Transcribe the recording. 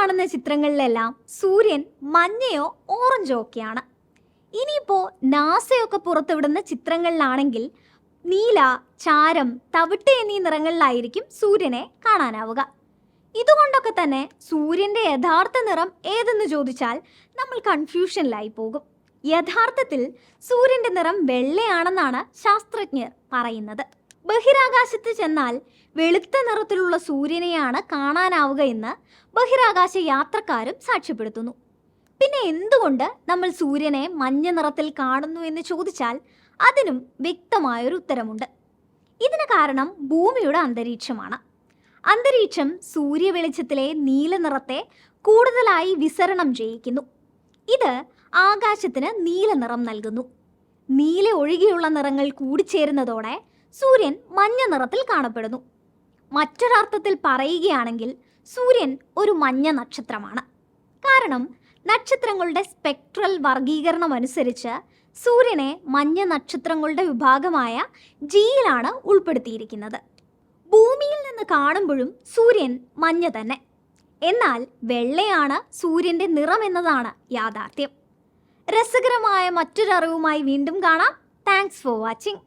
കാണുന്ന ചിത്രങ്ങളിലെല്ലാം സൂര്യൻ മഞ്ഞയോ ഓറഞ്ചോ ഒക്കെയാണ്. ഇനിയിപ്പോൾ നാസയൊക്കെ പുറത്തുവിടുന്ന ചിത്രങ്ങളിലാണെങ്കിൽ നീല, ചാരം, തവിട്ട് എന്നീ നിറങ്ങളിലായിരിക്കും സൂര്യനെ കാണാനാവുക. ഇതുകൊണ്ടൊക്കെ തന്നെ സൂര്യൻ്റെ യഥാർത്ഥ നിറം ഏതെന്ന് ചോദിച്ചാൽ നമ്മൾ കൺഫ്യൂഷനിലായി പോകും. യഥാർത്ഥത്തിൽ സൂര്യൻ്റെ നിറം വെള്ളയാണെന്നാണ് ശാസ്ത്രജ്ഞർ പറയുന്നത്. ബഹിരാകാശത്ത് ചെന്നാൽ വെളുത്ത നിറത്തിലുള്ള സൂര്യനെയാണ് കാണാനാവുക എന്ന് ബഹിരാകാശ യാത്രക്കാരും സാക്ഷ്യപ്പെടുത്തുന്നു. പിന്നെ എന്തുകൊണ്ട് നമ്മൾ സൂര്യനെ മഞ്ഞ നിറത്തിൽ കാണുന്നു എന്ന് ചോദിച്ചാൽ അതിനും വ്യക്തമായൊരു ഉത്തരമുണ്ട്. ഇതിന് കാരണം ഭൂമിയുടെ അന്തരീക്ഷമാണ്. അന്തരീക്ഷം സൂര്യവെളിച്ചത്തിലെ നീല നിറത്തെ കൂടുതലായി വിസരണം ചെയ്യിക്കുന്നു. ഇത് ആകാശത്തിന് നീല നിറം നൽകുന്നു. നീല ഒഴികെയുള്ള നിറങ്ങൾ കൂടിച്ചേരുന്നതോടെ സൂര്യൻ മഞ്ഞ നിറത്തിൽ കാണപ്പെടുന്നു. മറ്റൊരർത്ഥത്തിൽ പറയുകയാണെങ്കിൽ സൂര്യൻ ഒരു മഞ്ഞ നക്ഷത്രമാണ്. കാരണം നക്ഷത്രങ്ങളുടെ സ്പെക്ട്രൽ വർഗീകരണം അനുസരിച്ച് സൂര്യനെ മഞ്ഞ നക്ഷത്രങ്ങളുടെ വിഭാഗമായ ജിയിലാണ് ഉൾപ്പെടുത്തിയിരിക്കുന്നത്. ഭൂമിയിൽ നിന്ന് കാണുമ്പോഴും സൂര്യൻ മഞ്ഞ തന്നെ. എന്നാൽ വെള്ളയാണ് സൂര്യൻ്റെ നിറം എന്നതാണ് യാഥാർത്ഥ്യം. രസകരമായ മറ്റൊരറിവുമായി വീണ്ടും കാണാം. Thanks for watching.